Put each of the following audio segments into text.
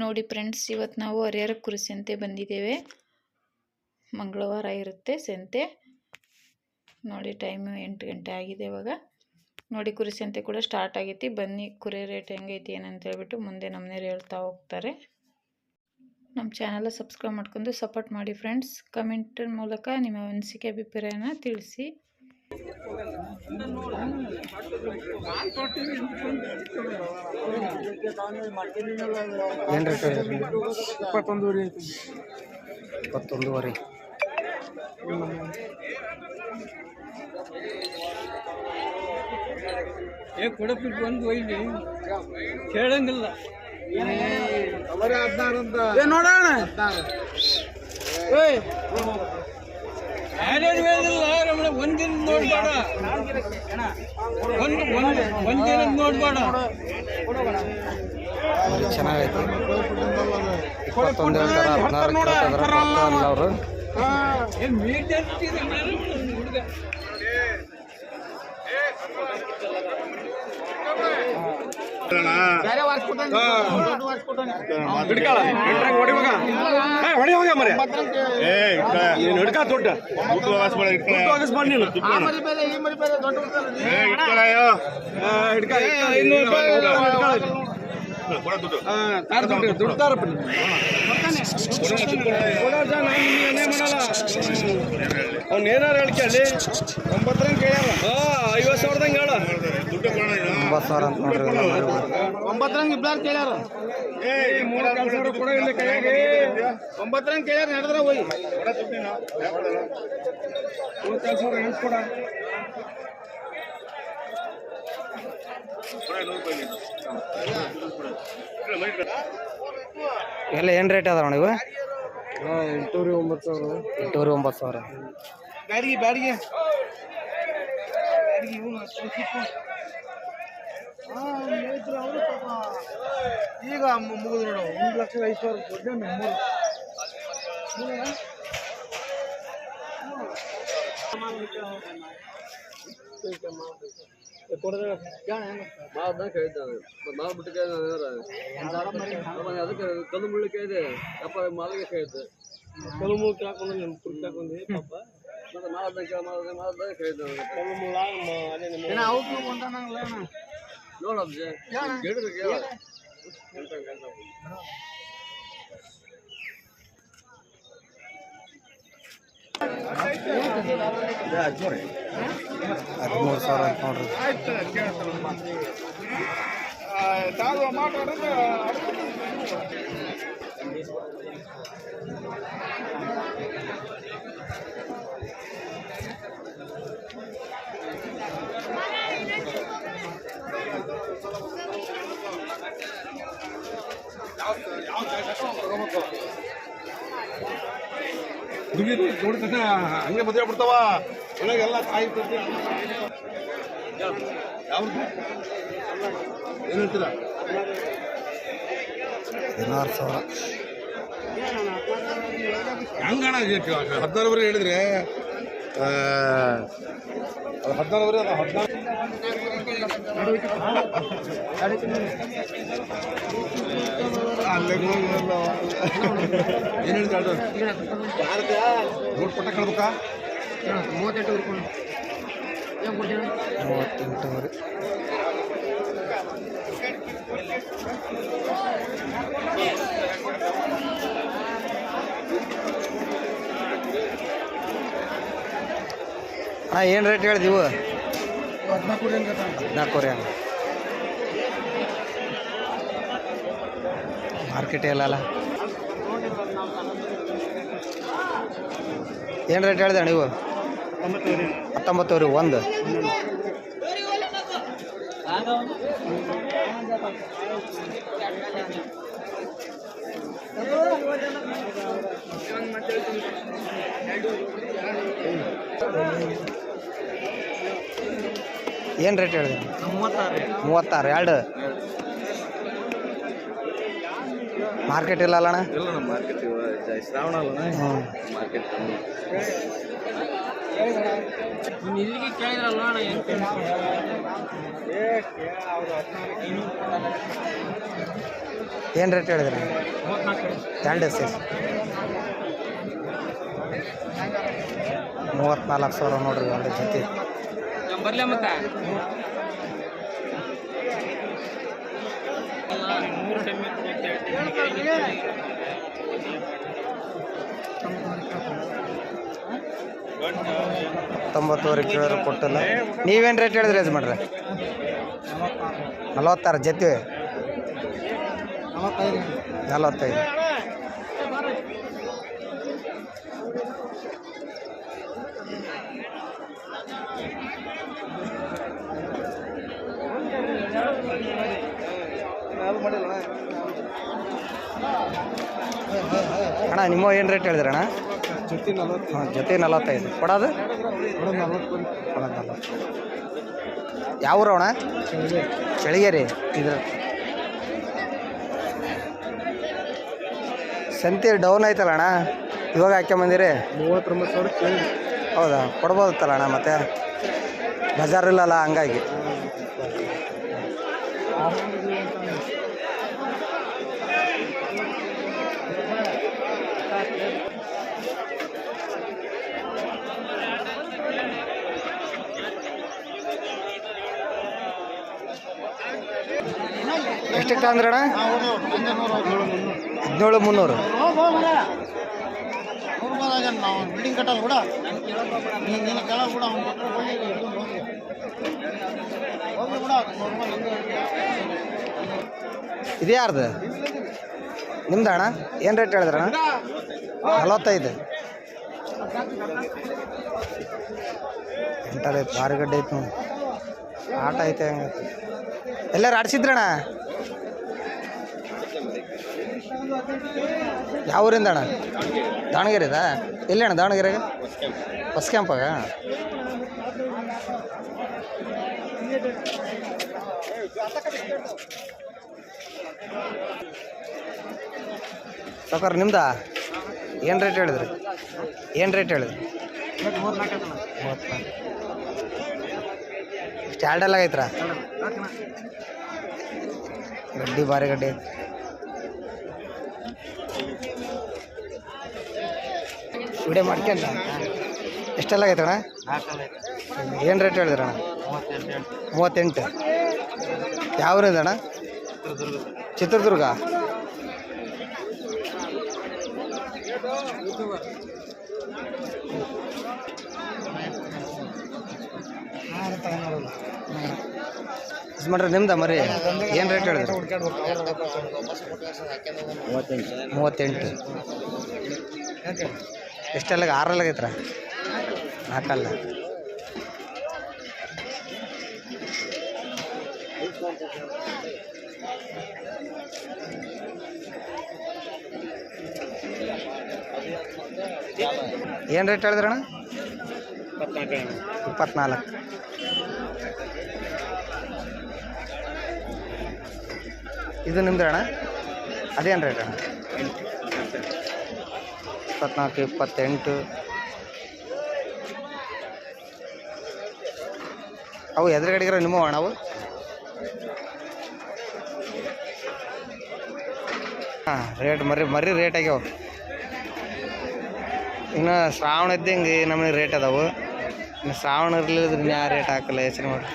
ನೋಡಿ ಫ್ರೆಂಡ್ಸ್, ಇವತ್ತು ನಾವು ಹರಿಹರ ಕುರಿ ಸಂತೆ ಬಂದಿದ್ದೇವೆ. ಮಂಗಳವಾರ ಇರುತ್ತೆ ಸಂತೆ. ನೋಡಿ ಟೈಮು 8 ಗಂಟೆ ಆಗಿದೆ ಇವಾಗ. ನೋಡಿ ಕುರಿ ಸಂತೆ ಕೂಡ ಸ್ಟಾರ್ಟ್ ಆಗೈತಿ. ಬನ್ನಿ ಕುರಿ ರೇಟ್ ಹೆಂಗೈತಿ ಏನಂತ ಹೇಳ್ಬಿಟ್ಟು ಮುಂದೆ ನಮ್ಮನೇರು ಹೇಳ್ತಾ ಹೋಗ್ತಾರೆ. ನಮ್ಮ ಚಾನಲ್ ಸಬ್ಸ್ಕ್ರೈಬ್ ಮಾಡ್ಕೊಂಡು ಸಪೋರ್ಟ್ ಮಾಡಿ ಫ್ರೆಂಡ್ಸ್. ಕಮೆಂಟ್ ಮೂಲಕ ನಿಮ್ಮ ಅನಿಸಿಕೆ ಅಭಿಪ್ರಾಯನ ತಿಳಿಸಿ. ಏನು ರೇಟ್ ಹೇಳಿದ್ರಿ? 21.5. ಕೊಡಪಿಟ್ಟು ಒಂದು ಒಯ್ಲಿ ಕೇಳಂಗಿಲ್ಲ. ನೋಡೋಣ ಒಂದಿನ ನೋಡ್ಬೇಡ, ಒಂದಿನ ನೋಡ್ಬೇಡ. ಚೆನ್ನಾಗೈತಿ. 21 ಹೇಳ್ತಾರೆ, 16 ಅಲ್ಲ ಅವರು. ಅವ್ನ ಏನಾರು ಹೇಳ್ಕೇಳಿ 9 ಕೇಳ್ಯಾರ. 50,000 ಹೇಳ. 9,000 ಅಂತ ನೋಡ್ರಿ. 9 ಇಬ್ಬರು ಕೇಳ್ಯಾರ. 3,000 ಕೂಡ ಇಲ್ಲ ಕೈಯಾಗೆ. 9 ಕೇಳ್ಯಾರ. ನಡೆದ್ರೆ ಹೋಗಿ 3,000 ಹೆಂಗ್ ಕೊಡ. ಎಲ್ಲ ಏನು ರೇಟ್ ಅದಾವ ನೀವು? 8,900. 8,900. ಬ್ಯಾಡಿಗೆ ಈಗ ಮುಗಿದು ನೋಡು. 1,05,000 ಅದಕ್ಕೆ ಕಲ್ಲು ಮುಳ್ಳು ಕೇಳಿದೆ. ಅಪ್ಪ ಮಾಲಿಗೆ ಕೇಳಿದ್ದೆ. ಕಲ್ಲು ಮುಳ್ಳು ಹಾಕೊಂಡು ನಿಮ್ಮ ಕುರ್ತಿ ಹಾಕೊಂಡಿ ಪಾಪ. ಮತ್ತೆ ಮಾಲ್ದಾಗ ಕೇಳಿದ್ದೆ. ಕಲ್ಲು ಮುಳ್ಳು ನೋಡಬ್ಜೆ ಹೇಳಿದ್ರೆ ಕೇಳ. $13,000 ಅಂತ ನೋಡ್ರಿ. ನೋಡಿದ ಹಂಗೆ ಮದುವೆ ಬಿಡ್ತಾವ. ಒಳಗೆಲ್ಲ ಕಾಯಿ ಯಾವ್ದು ಏನು ಹೇಳ್ತೀರಾ? 16,000. ಹಂಗಣ 14 ಹೇಳಿದ್ರೆ 14 ಅದು 14 ಏನು ಹೇಳ್ತಾರೆ? ನೋಟ್ ಪಟ್ಟ ಕೇಳ್ಬೇಕಾ? 38 ಏನು ರೇಟ್ ಹೇಳಿದೀವು? 14 ಮಾರ್ಕೆಟ್ ಎಲ್ಲಲ್ಲ. ಏನು ರೇಟ್ ಹೇಳಿದೆ ನೀವು? 19,000 ಒಂದು. ಏನು ರೇಟ್ ಹೇಳಿದೆ? 36. 2 ಮಾರ್ಕೆಟ್ ಇಲ್ಲ ಅಲ್ಲಣ್ಣ? ಇಲ್ಲ, ನಮ್ಮ ಮಾರ್ಕೆಟ್ ಶ್ರಾವಣ ಅಲ್ಲ ಮಾರ್ಕೆಟ್. ಇಲ್ಲಿಗೆ ಕೇಳಿದ್ರಲ್ಲ ಅಣ್ಣ ಏನು ರೇಟ್ ಹೇಳಿದ್ರಿ? ಎರಡು ಸೇರಿ 34,000 ನೋಡ್ರಿ ಎರಡು ಜೊತೆ. ಬರ್ಲ ಮತ್ತೆ ತೊಂಬತ್ತುವರೆ ಕೇಳಿದ್ರು ಕೊಟ್ಟಿಲ್ಲ. ನೀವೇನು ರೇಟ್ ಹೇಳಿದ್ರಿ ಯಜಮಾನ್ರೆ? 46 ಜೊತೆ 45. ಅಣ್ಣ ನಿಮ್ಮ ಏನು ರೇಟ್ ಹೇಳಿದ್ರಣ್ಣ? ಜೊತೆ 45 ಕೊಡೋದು? ಯಾವ ಊರು ಅಣ್ಣ? ಚಳಿಗೇರಿ. ಇದ್ರ ಸಂತೆ ಡೌನ್ ಆಯ್ತಲ್ಲ ಅಣ್ಣ, ಇವಾಗ ಹಾಕ್ಯಂಬಂದಿರಿ? 39,000 ಹೌದಾ, ಕೊಡ್ಬೋದತ್ತಲ್ಲ ಅಣ್ಣ, ಮತ್ತೆ ಬಜಾರ್ ಇಲ್ಲಲ್ಲ ಹಂಗಾಗಿ. ಎಷ್ಟಕ್ಕೆ ತಂದ್ರಣ್ಣ? 17,300. ಬಿಲ್ಡಿಂಗ್ ಕಟ್ಟಲ್ಲ ಕೂಡ ಕೂಡ ಇದು ಯಾರ್ದು? ನಿಮ್ದು ಅಣ್ಣ? ಏನು ರೇಟ್ ಹೇಳಿದ್ರಣ್ಣ? 45. ಎಂಟರೈತೆ, ಭಾರಿ ಗಡ್ಡೆ ಐತೆ ನೋಡಿ, ಆಟ ಐತೆ. ಹಂಗೆ ಎಲ್ಲರೂ ಆಡಿಸಿದ್ರಣ್ಣ? ಯಾವ ಊರಿಂದ ಅಣ್ಣ? ದಾವಣಗೆರೆದಾ? ಎಲ್ಲಿ ಅಣ್ಣ ದಾವಣಗೆರೆಗೆ? ಬಸ್ ಕ್ಯಾಂಪಾಗ? ಸಾಕಾರ ನಿಮ್ದಾ? ಏನು ರೇಟ್ ಹೇಳಿದ್ರಿ? ಏನು ರೇಟ್ ಹೇಳಿದ್ರಿ? 34. ಸ್ಟ್ಯಾಂಡೆಲ್ಲ ಐತ್ರ? ಗಡ್ಡಿ ಭಾರಿ ಗಡ್ಡಿ. ವಿಡಿಯೋ ಮಾಡ್ಕೊಂಡ ಎಷ್ಟೆಲ್ಲ ಆಗೈತಣ್ಣ? ಏನು ರೇಟ್ ಹೇಳಿದ್ರಣ್ಣ? 38. ಯಾವ ಊರಿಂದ ಅಣ್ಣ? ಚಿತ್ರದುರ್ಗ. ಯಜಮಾನ್ರೆ ನಿಮ್ದ ಮರಿ ಏನು ರೇಟ್ ಹೇಳಿದ್ರಿ? 38. ಎಷ್ಟೆಲ್ಲ? 6 ಆಗೈತ್ರ? 4. ಏನು ರೇಟ್ ಹೇಳಿದ್ರಣ್ಣ? 24. ಇದು ನಿಮ್ದು ಅಣ್ಣ? ಅದೇನು ರೇಟ್ ಅಣ್ಣ? 24, 28. ಅವು ಎದುರುಗಡೆಗಿರೋ ನಿಮ್ಮ ಅಣ್ಣ ಅವು? ಹಾಂ, ರೇಟ್ ಮರಿ ರೇಟ್ ಆಗ್ಯಾವ. ಇನ್ನು ಶ್ರಾವಣ ಇದ್ದಂಗೆ ನಮ್ಮನೆ ರೇಟ್ ಅದಾವು. ಇನ್ನು ಶ್ರಾವಣ ಇರಲಿಲ್ಲದ್ರೆ ಇನ್ನು ಯಾವ ರೇಟ್ ಹಾಕಲ್ಲ, ಯೋಚನೆ ಮಾಡಿ.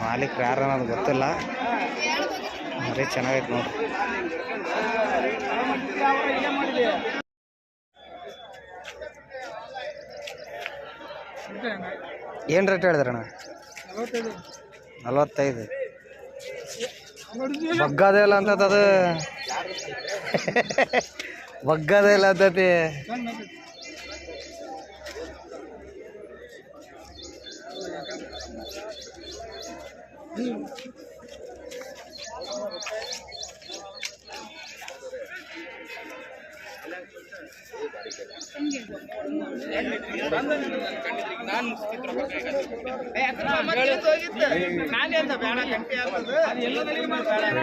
ಮಾಲೀಕರು ಯಾರು ಅನ್ನೋದು ಗೊತ್ತಿಲ್ಲ. ಮರಿ ಚೆನ್ನಾಗೈತೆ ನೋಡ್ರಿ. ಏನು ರೇಟ್ ಹೇಳಿದ್ರಣ್ಣ? 45. ಬಗ್ಗದೇ ಇಲ್ಲ ಅಂತದ, ಬಗ್ಗದೇ ಇಲ್ಲ ಅಂತತಿ.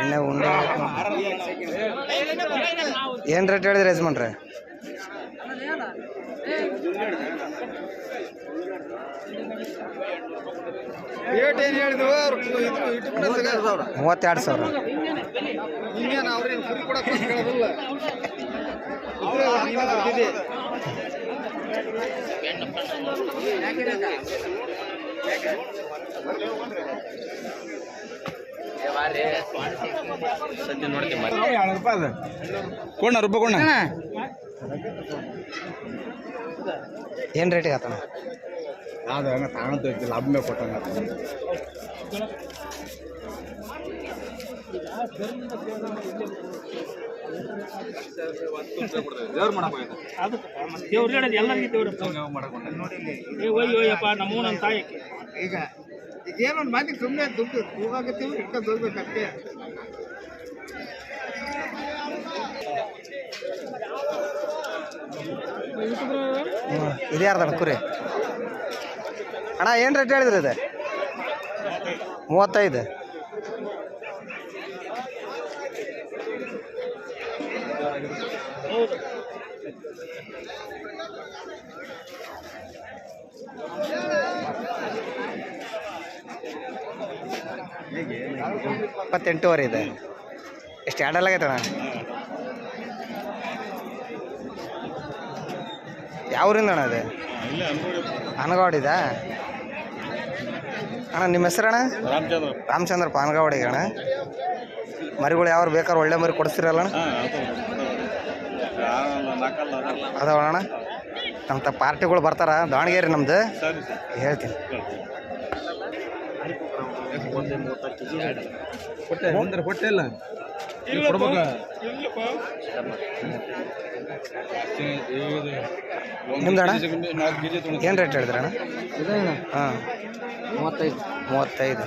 ಎಣ್ಣೆ ಉಂಡೆ ಏನು ರೇಟ್ ಹೇಳಿದ್ರಿ ಯಜಮಾನ್ರೆ? ಮೂವತ್ತೆರಡು ಸಾವಿರ. ಏನು ರೇಟಿಗೆ ಆತಣ? ಅದು ಹಂಗೆ ತಗೊಂತೈತಿ ಲಾಭ ಮೇಲೆ ಕೊಟ್ಟಂಗೆ ಈಗ ಏನೊಂದು ಮಾತಿ ಸುಮ್ಮನೆ ದುಡ್ಡು ಹೋಗಾಕತ್ತೀವಿ ಇಟ್ಕೊಂಡು ಹೋಗ್ಬೇಕಷ್ಟೇ. ಇದು ಯಾರ್ದಣ್ಣ ಕುರಿ? ಅಣ್ಣ ಏನು ರೇಟ್ ಹೇಳಿದ್ರಿ ಇದು? 35. $28,500 ಇದೆ. ಎಷ್ಟು ಎರಡಲ್ಲಾಗೈತಣ್ಣ? ಯಾವ್ರಿಂದ ಅಣ್ಣ ಅದು? ಅನಗಾವಡಿದ ಅಣ್ಣ. ನಿಮ್ಮ ಹೆಸರಣ್ಣ? ರಾಮಚಂದ್ರ ಪಾನಗಾವಡಿಗೆ ಅಣ್ಣ. ಮರಿಗಳು ಯಾವ್ರು ಬೇಕಾದ್ರೆ ಒಳ್ಳೆ ಮರಿ ಕೊಡಿಸ್ತಿರಲ್ಲ ಅಣ್ಣ? ಅದಾವ ಅಣ್ಣ. ನಮ್ಮ ಪಾರ್ಟಿಗಳು ಬರ್ತಾರ ದಾವಣಗೆರೆ ನಮ್ದು, ಹೇಳ್ತೀನಿ. ಕೊಟ್ಟೆ ಇಲ್ಲ ನಿಮ್ದಣ್ಣ ಏನು ರೇಟ್ ಹೇಳಿದ್ರಣ್ಣ? ಹಾಂ 35.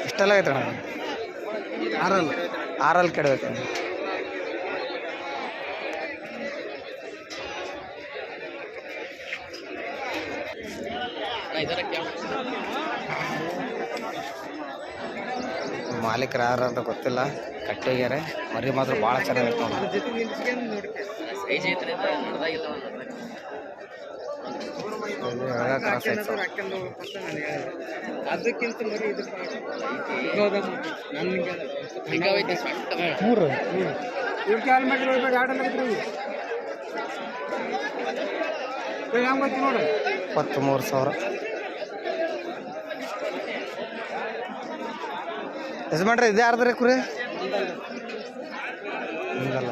ಎಷ್ಟೆಲ್ಲ ಆಗೈತಣ್ಣ? 6 ಕೆಡಬೇಕು. ಮಾಲೀಕರು ಯಾರು ಅಂತ ಗೊತ್ತಿಲ್ಲ, ಕಟ್ಟಿಗ್ಯಾರೆ. ಮರಿ ಮಾತ್ರ ಭಾಳ ಚೆನ್ನಾಗೈತೆ ನೋಡಿ. ಅದಕ್ಕಿಂತ ಮರಿ ಇದು ನೋಡಿ 23,000. ಯಜಮಾನ್ರೆ ಇದು ಯಾರ್ದ್ರಿ ಕುರಿ? ಹಿಂಗಲ್ಲ,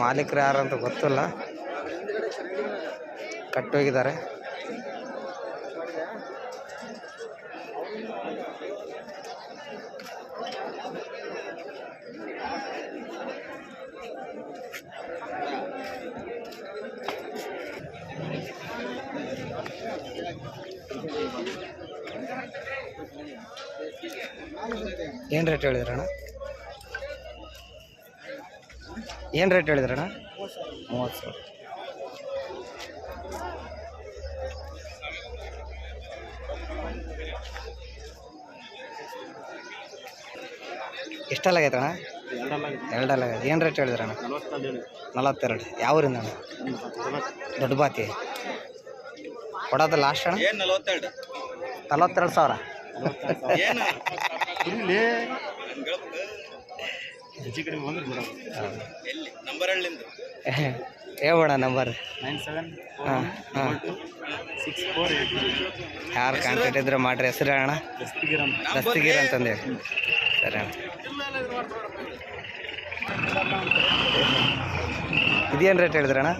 ಮಾಲೀಕರು ಯಾರು ಅಂತ ಗೊತ್ತಿಲ್ಲ, ಕಟ್ಟೋಗಿದ್ದಾರೆ. ಏನು ರೇಟ್ ಹೇಳಿದ್ರಣ್ಣ? ಏನು ರೇಟ್ ಹೇಳಿದ್ರಣ್ಣ? 30,000. ಎಷ್ಟಲ್ಲಾಗೈತಣ್ಣ? 2 ಏನು ರೇಟ್ ಹೇಳಿದ್ರಣ್ಣ? 42. ಯಾವ ಊರಿಂದ ಅಣ್ಣ? ದೊಡ್ಡ ಬಾತಿ. ಕೊಡೋದು ಲಾಸ್ಟ್ ಅಣ್ಣ? 42,000. ಹೇಳ್ಬೇಡ ನಂಬರ್. 974264. ಯಾರು ಕಾಂಟ್ಯಾಕ್ಟ್ ಇದ್ರೆ ಮಾಡ್ರಿ. ಹೆಸರು ಅಣ್ಣ? ದಸ್ತಗಿರ್ ಅಂತಂದೇಳಿ. ಸರಿ ಅಣ್ಣ. ಇದೇನು ರೇಟ್ ಹೇಳಿದ್ರಣ್ಣ?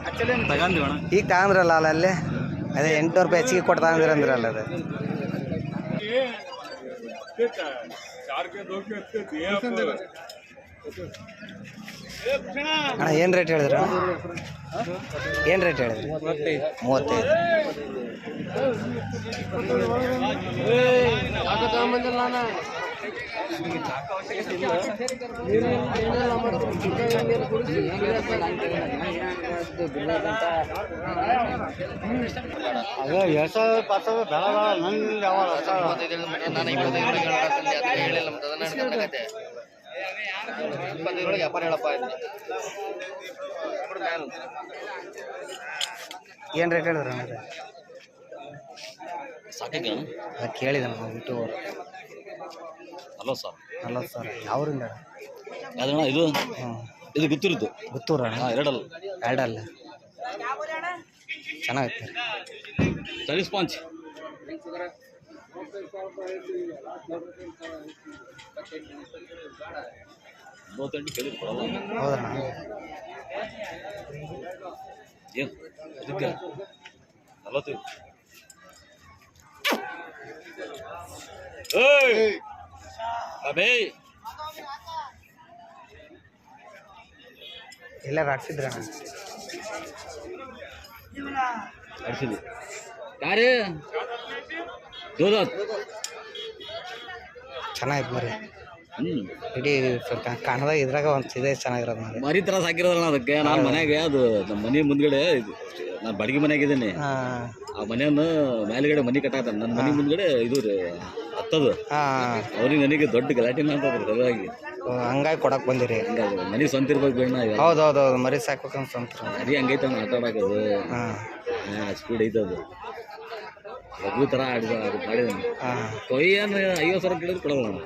ಈಗ ತಗೊಂಡ್ರಲ್ಲ ಅಲ್ಲೇ ಅದೇ 800 ರೂಪಾಯಿ ಹೆಚ್ಚಿಗೆ ಕೊಟ್ಟು ತಗೊಂಡಿರಂದ್ರಲ್ಲ ಅದು. ಅಣ್ಣ ಏನು ರೇಟ್ ಹೇಳಿದ್ರ? ಏನು ರೇಟ್ ಹೇಳಿದ್ರಿ? 35. ಅದೇ ಎಷ್ಟು ಪಾಸ ಬೆಳ ನಂಗೆ ಯಾವ ಏನು ರೇಟ್ ಹೇಳಿದ್ರು ಅಣ್ಣ? ಸಾಕಿಗೆ ಕೇಳಿದೆ ನಾವು ಬಿಟ್ಟು 40 ಸಾವಿರ. ಯಾವ್ರಿಂದ ಅದಣ್ಣ ಇದು ಹ್ಞೂ ಇದು ಗೊತ್ತಿರುತ್ತೆ. ಗುತ್ತೂರು ಅಣ್ಣ? ಎರಡಲ್ಲ ಚೆನ್ನಾಗೈತೆ ರೀ. ಸ್ಪಾಂಚ್ ಹೌದಣ್ಣ? ಏನು ಅದಕ್ಕೆ 40. ಅಬೇ ಎಲ್ಲಾರು ಆಡ್ಸಿದ್ರಣ್ಣ? ಅಡಿಸಿದ್ವಿ ಯಾರೇ ಜೋದಾತ್ ಚೆನ್ನಾಗಿತ್ತು ಮರಿ. ಇಡೀ ಕಾಣದಾಗ ಇದ್ರಾಗ ಒಂದು ಇದೇ ಚೆನ್ನಾಗಿರೋದು ಮರಿ. ಮರಿ ತರ ಸಾಕಿರೋದಲ್ಲ ಅದಕ್ಕೆ. ನಾನು ಮನೆಯಾಗೆ ಅದು ನಮ್ಮ ಮನೆ ಮುಂದ್ಗಡೆ ನಾನು ಬಾಡಿಗೆ ಮನೆಯಾಗಿದ್ದೇನೆ. ಆ ಮನೆಯನ್ನು ಮೇಲ್ಗಡೆ ಮನೆ ಕಟ್ಟಾಕ್ತಾನೆ. ನನ್ನ ಮನೆ ಮುಂದ್ಗಡೆ ಇದು ರೀ ಹತ್ತದು. ಅವ್ರಿಗೆ ನನಗೆ ದೊಡ್ಡ ಗಲಾಟೆನ ಅಂತ ಸಲುವಾಗಿ ಹಂಗಾಗಿ ಕೊಡಕ್ಕೆ ಬಂದಿರಿ. ಹಂಗಾಗಿ ಮನೆ ಸ್ವಂತ ಇರ್ಬೇಕು ಬೇಡ. ಹೌದು ಮರಿ ಸಾಕ್ಬೇಕಂತ ಸ್ವಂತ ಮರಿ ಹಂಗೈತೆ ಆಟ ಆಡೋದು. ಸ್ಪೀಡ್ ಐತದು. ಮಗು ಥರ ಅದು ಮಾಡಿದ್ದಾನೆ. ಕೊಯ್ಯನು 50 ಸಾವಿರ ಕೇಳಿದ್ರು ಕೊಡಲ್ಲ ನಾನು.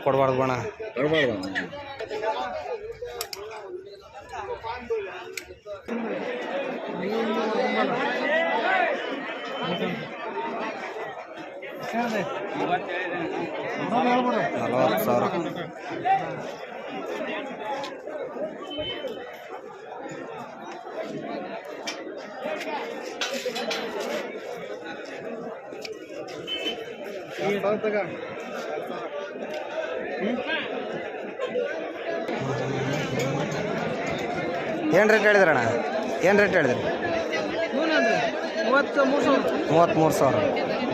ಕೊಡಬಾರ್ದು ಬಣ್ಣ, ಕೊಡಬಾರ್ದು. $40 ಸಾವಿರ. ಏನು ರೇಟ್ ಹೇಳಿದ್ರಣ್ಣ? ಏನು ರೇಟ್ ಹೇಳಿದ್ರಿ? 33 ಸಾವಿರ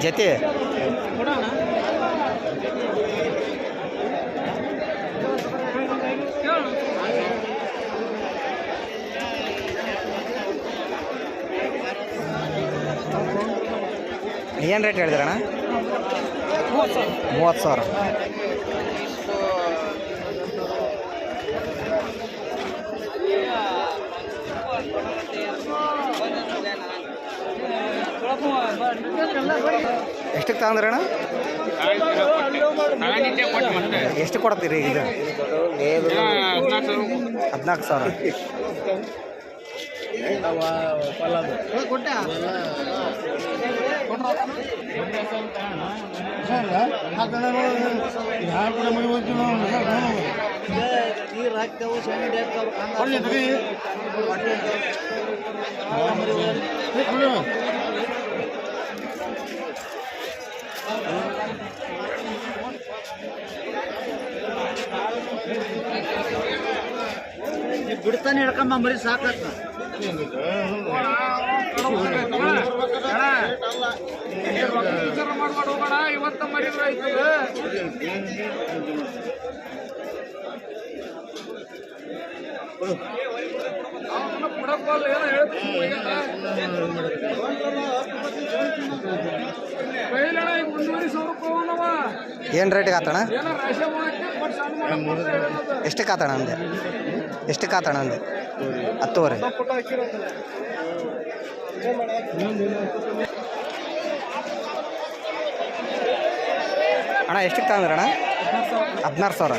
ಜೊತೆ. ಏನು ರೇಟ್ ಹೇಳಿದ್ರಣ್ಣ? 30 ಸಾವಿರ. ಎಷ್ಟಕ್ಕೆ ತಗೊಂಡ್ರಣ್ಣ? ಎಷ್ಟು ಕೊಡ್ತೀರಿ ಈಗ? 14 ಸಾವಿರ. ಬಿಡ್ತಾನೆ ಹಿಡ್ಕೊಂಬ ಮರಿ ಸಾಕತ್ತ. ಇವತ್ತ ಮರಿದ್ರೆ ಏನು ರೇಟಿಗೆ ಆತಣ? ಎಷ್ಟಕ್ಕೆ ಆತಣ ಅಂದೆ? ಎಷ್ಟಕ್ಕೆ ಆತಣ ಅಂದೆ? 10.5. ಅಣ್ಣ ಎಷ್ಟಕ್ಕೆ ತಗೊಂಡ್ರಣ್ಣ? 16 ಸಾವಿರ.